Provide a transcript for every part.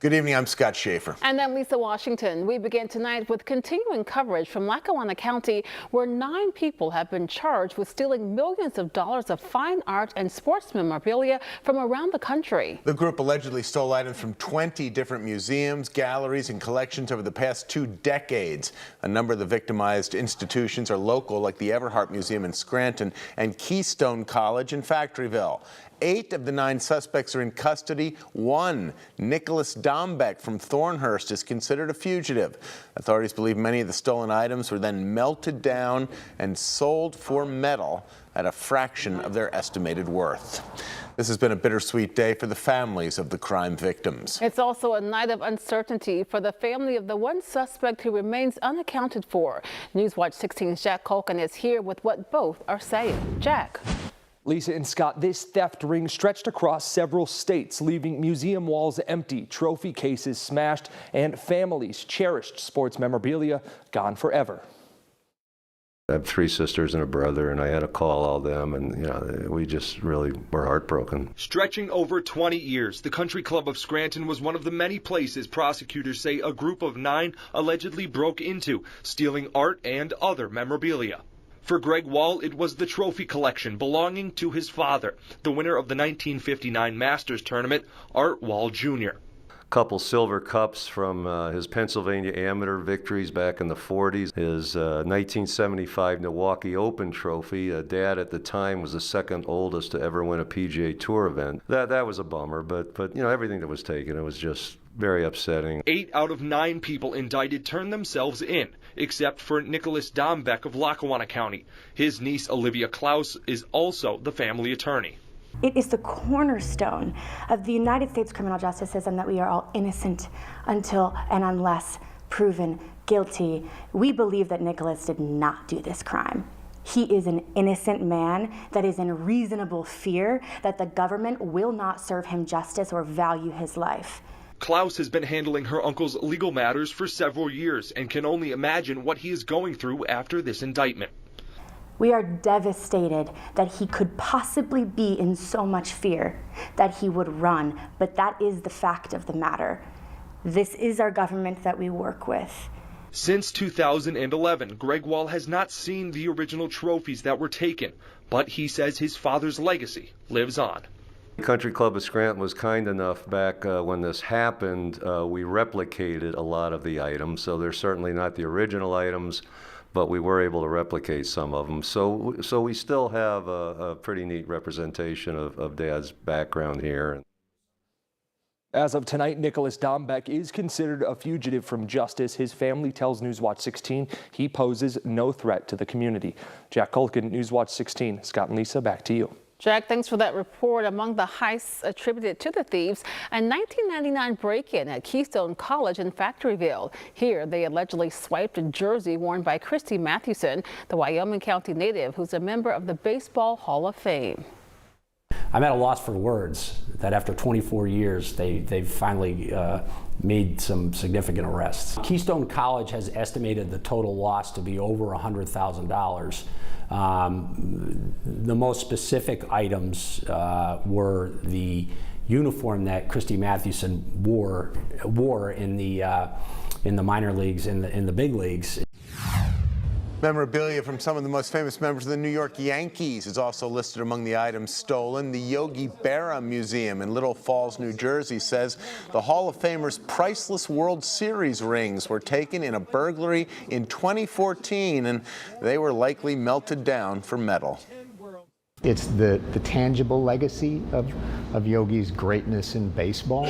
Good evening, I'm Scott Schaefer. And I'm Lisa Washington. We begin tonight with continuing coverage from Lackawanna-County, where 9 people have been charged with stealing millions of dollars of fine art and sports memorabilia from around the country. The group allegedly stole items from 20 different museums, galleries, and collections over the past 2 decades. A number of the victimized institutions are local, like the Everhart Museum in Scranton and Keystone College in Factoryville. 8 of the 9 suspects are in custody. 1, Nicholas Dombeck from Thornhurst, is considered a fugitive. Authorities believe many of the stolen items were then melted down and sold for metal at a fraction of their estimated worth. This has been a bittersweet day for the families of the crime victims. It's also a night of uncertainty for the family of the one suspect who remains unaccounted for. Newswatch 16's Jack Culkin is here with what both are saying. Jack. Lisa and Scott, this theft ring stretched across several states, leaving museum walls empty, trophy cases smashed, and families' cherished sports memorabilia gone forever. I have 3 sisters and a brother, and I had to call all them, and we just really were heartbroken. Stretching over 20 years, the Country Club of Scranton was one of the many places prosecutors say a group of 9 allegedly broke into, stealing art and other memorabilia. For Greg Wall, it was the trophy collection belonging to his father, the winner of the 1959 Masters tournament, Art Wall Jr. Couple silver cups from his Pennsylvania amateur victories back in the 40s. His 1975 Milwaukee Open trophy. Dad at the time was the 2nd oldest to ever win a PGA Tour event. That was a bummer, but everything that was taken, it was just very upsetting. 8 out of 9 people indicted turned themselves in, except for Nicholas Dombeck of Lackawanna County. His niece Olivia Klaus is also the family attorney. It is the cornerstone of the United States criminal justice system that we are all innocent until and unless proven guilty. We believe that Nicholas did not do this crime. He is an innocent man that is in reasonable fear that the government will not serve him justice or value his life. Klaus has been handling her uncle's legal matters for several years and can only imagine what he is going through after this indictment. We are devastated that he could possibly be in so much fear that he would run, but that is the fact of the matter. This is our government that we work with. Since 2011, Greg Wall has not seen the original trophies that were taken, but he says his father's legacy lives on. The Country Club of Scranton was kind enough back when this happened. We replicated a lot of the items, so they're certainly not the original items, but we were able to replicate some of them. So we still have a pretty neat representation of Dad's background here. As of tonight, Nicholas Dombeck is considered a fugitive from justice. His family tells Newswatch 16 he poses no threat to the community. Jack Culkin, Newswatch 16. Scott and Lisa, back to you. Jack, thanks for that report. Among the heists attributed to the thieves, a 1999 break-in at Keystone College in Factoryville. Here, they allegedly swiped a jersey worn by Christy Mathewson, the Wyoming County native who's a member of the Baseball Hall of Fame. I'm at a loss for words that after 24 years, they've finally made some significant arrests. Keystone College has estimated the total loss to be over $100,000. The most specific items were the uniform that Christy Mathewson wore in the minor leagues, in the big leagues. Memorabilia from some of the most famous members of the New York Yankees is also listed among the items stolen. The Yogi Berra Museum in Little Falls, New Jersey says the Hall of Famer's priceless World Series rings were taken in a burglary in 2014, and they were likely melted down for metal. It's the tangible legacy of Yogi's greatness in baseball.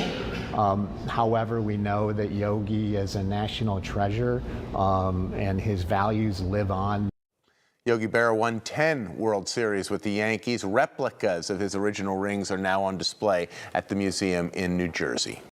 However, we know that Yogi is a national treasure, and his values live on. Yogi Berra won 10 World Series with the Yankees. Replicas of his original rings are now on display at the museum in New Jersey.